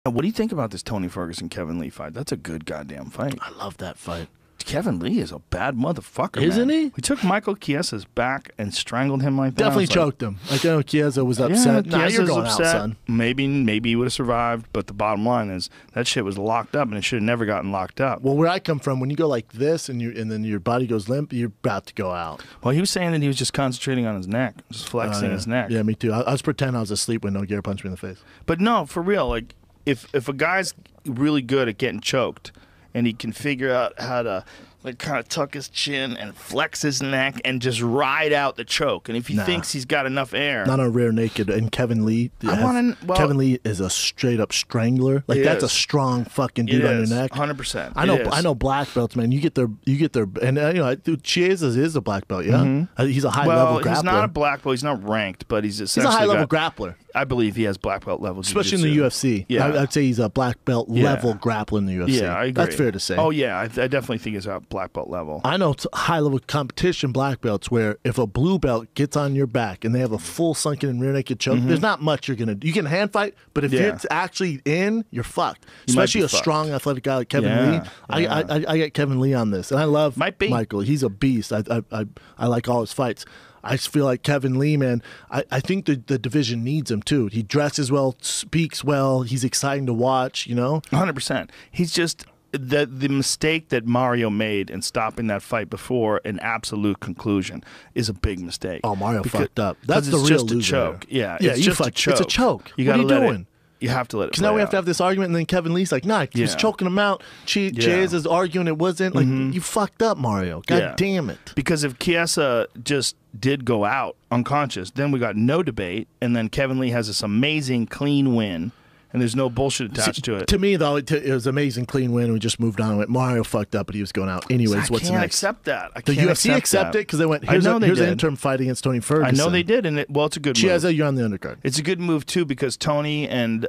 What do you think about this Tony Ferguson Kevin Lee fight? That's a good goddamn fight. I love that fight. Kevin Lee is a bad motherfucker, Isn't man. he? He took Michael Chiesa's back and strangled him like that. Definitely choked him. Like, I know Chiesa was upset. Yeah, Nah, you're Chiesa's going upset. out, son. Maybe he would have survived, but the bottom line is that shit was locked up, and it should have never gotten locked up. Well, where I come from, when you go like this and then your body goes limp, you're about to go out. Well, he was saying that he was just concentrating on his neck, just flexing his neck. Yeah, me too. I was pretending I was asleep when Nogueira punched me in the face. But no, for real, like if a guy's really good at getting choked and he can figure out how to like kind of tuck his chin and flex his neck and just ride out the choke, and if he thinks he's got enough air, not a rear naked. And Kevin Lee, Kevin Lee is a straight up strangler. Like that's a strong fucking dude on your neck. 100%. I know black belts, man. You get their, and you know, Chiesa is a black belt. Yeah, he's a high level grappler. He's not a black belt. He's not ranked, but he's a high level grappler. I believe he has black belt level, especially in the UFC. Yeah, I'd say he's a black belt level grappler in the UFC. Yeah, I agree. That's fair to say. Oh yeah, I definitely think he's at black belt level. I know high level competition black belts where if a blue belt gets on your back and they have a full sunken and rear naked choke, there's not much you're gonna do. You can hand fight, but if you're actually in, you're fucked. Especially a strong athletic guy like Kevin Lee. I get Kevin Lee on this, and I love Michael. He's a beast. I like all his fights. I just feel like Kevin Lee, man, I think the division needs him, too. He dresses well, speaks well. He's exciting to watch, you know? 100%. He's just the mistake that Mario made in stopping that fight before an absolute conclusion is a big mistake. Oh, Mario fucked up. That's the real just loser. A choke. Yeah, it's just a choke. It's a choke. You what are you doing? You have to let it Because now we have to have this argument, and then Kevin Lee's like, nah, he was choking him out. Chiesa's arguing it wasn't. Like, you fucked up, Mario. God damn it. Because if Chiesa just did go out unconscious, then we got no debate, and then Kevin Lee has this amazing, clean win, and there's no bullshit attached to it. To me, though, it was an amazing, clean win, and we just moved on and went, Mario fucked up, but he was going out. Anyways, what's next? I can't accept that. The UFC accepted it because they went, here's an interim fight against Tony Ferguson. I know they did, and it's a good move. Chiesa, you're on the undercard. It's a good move, too, because Tony and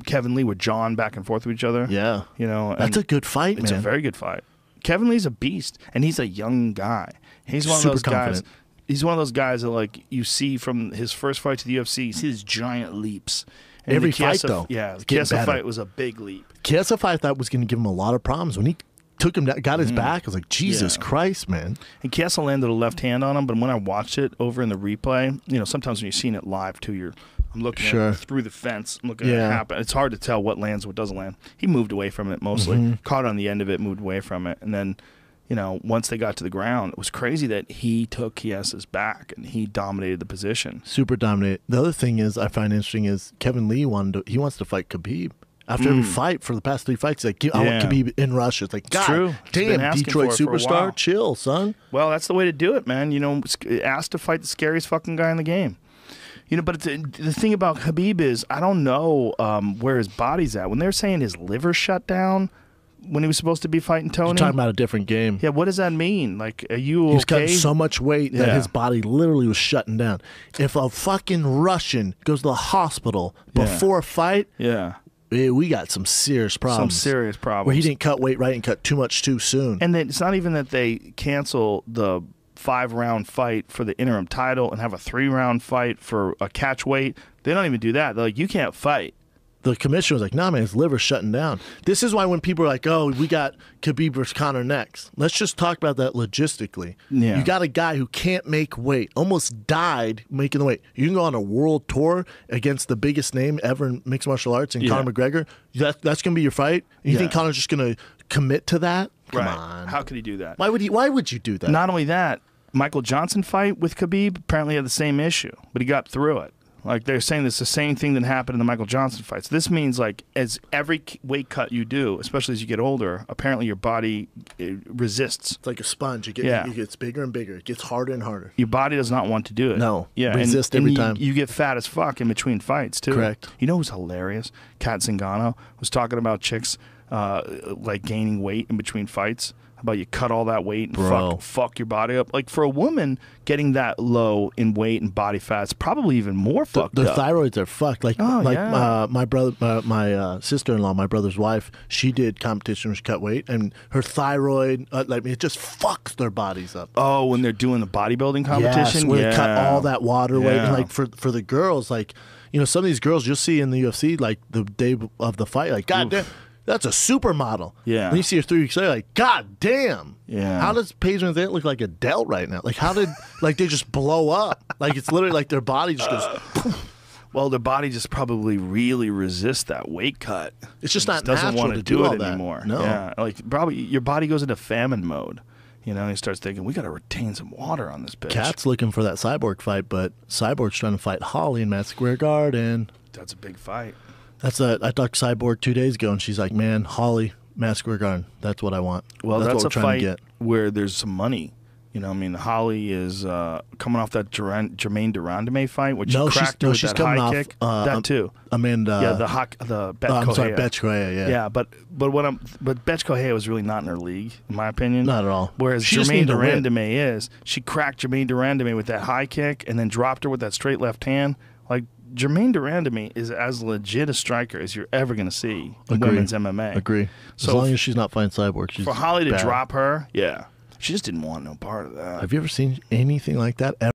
Kevin Lee were jawing back and forth with each other. Yeah. You know, that's a good fight, man. It's a very good fight. Kevin Lee's a beast, and he's a young guy. He's one of those guys. He's one of those guys that, like, you see from his first fight to the UFC, you see his giant leaps. And every fight, though. Yeah, the Chiesa fight was a big leap. Chiesa fight, I thought, was going to give him a lot of problems. When he took him, got his back, I was like, Jesus Christ, man. And Chiesa landed a left hand on him, but when I watched it over in the replay, you know, sometimes when you're seeing it live, too, I'm looking at it through the fence. I'm looking at it happen. It's hard to tell what lands, what doesn't land. He moved away from it mostly. Caught on the end of it, moved away from it. And then, you know, once they got to the ground, it was crazy that he took Chiesa's back and he dominated the position. Super dominated. The other thing is I find interesting is Kevin Lee wants to fight Khabib. After every fight for the past 3 fights, he's like, I want Khabib in Russia. It's like, God damn, Detroit superstar, chill, son. Well, that's the way to do it, man. You know, asked to fight the scariest fucking guy in the game. You know, but the thing about Khabib is I don't know where his body's at. When they're saying his liver shut down when he was supposed to be fighting Tony. You're talking about a different game. Yeah, what does that mean? Like, are you okay? He was cutting so much weight that his body literally was shutting down. If a fucking Russian goes to the hospital before a fight, we got some serious problems. Some serious problems. Where he didn't cut weight right and cut too much too soon. And then it's not even that they cancel the 5-round fight for the interim title and have a 3-round fight for a catch weight. They don't even do that. They're like, you can't fight. The commissioner was like, nah, man, his liver's shutting down. This is why when people are like, oh, we got Khabib versus Conor next. Let's just talk about that logistically. Yeah. You got a guy who can't make weight, almost died making the weight. You can go on a world tour against the biggest name ever in mixed martial arts and Conor McGregor. That's going to be your fight? You think Conor's just going to commit to that? Come on. How could he do that? Why would you do that? Not only that, Michael Johnson fight with Khabib apparently had the same issue, but he got through it. Like, they're saying it's the same thing that happened in the Michael Johnson fights. This means, like, as every weight cut you do, especially as you get older, apparently your body resists. It's like a sponge. It gets bigger and bigger. It gets harder and harder. Your body does not want to do it. No. Yeah. Resist every time. You get fat as fuck in between fights, too. Correct. You know who's hilarious? Kat Zingano was talking about chicks, like, gaining weight in between fights. About you cut all that weight and fuck your body up. Like, for a woman, getting that low in weight and body fat is probably even more fucked up. The thyroids are fucked. Like, my brother, my sister-in-law, my brother's wife, she did competition where she cut weight, and her thyroid, it just fucks their bodies up. Oh, when they're doing the bodybuilding competition? Yes, where they cut all that water weight. And, like, for the girls, like, You know, some of these girls you'll see in the UFC, like the day of the fight, like, God damn, that's a supermodel. Yeah. And you see her 3 weeks later, like, God damn. Yeah. How does Paige VanZant look like Adele right now? Like, how did, like, they just blow up? Like, it's literally like their body just goes. Well, their body just probably really resists that weight cut. It's just not doesn't natural want to do all it that. anymore. No. Yeah, like probably your body goes into famine mode. You know, he starts thinking, we got to retain some water on this bitch. Kat's looking for that Cyborg fight, but Cyborg's trying to fight Holly in Madison Square Garden. That's a big fight. I talked to Cyborg 2 days ago, and she's like, man, Holly, Madison Square Garden, that's what I want. Well, that's what a we're trying fight to get. where there's some money. You know, I mean, Holly is coming off that Jermaine Durandame fight, which she cracked her with that high kick. That too. Amanda. Yeah, the Bet I'm sorry, Correia. Bet Correia, yeah. Yeah, but Bet Correia was really not in her league, in my opinion. Not at all. Whereas Jermaine Durandame is. She cracked Jermaine Durandame with that high kick and then dropped her with that straight left hand. Like, Jermaine Durandame is as legit a striker as you're ever going to see in women's MMA. Agree. So as long as she's not fighting Cyborg, she's for Holly to bad. drop her, yeah. She just didn't want no part of that. Have you ever seen anything like that ever?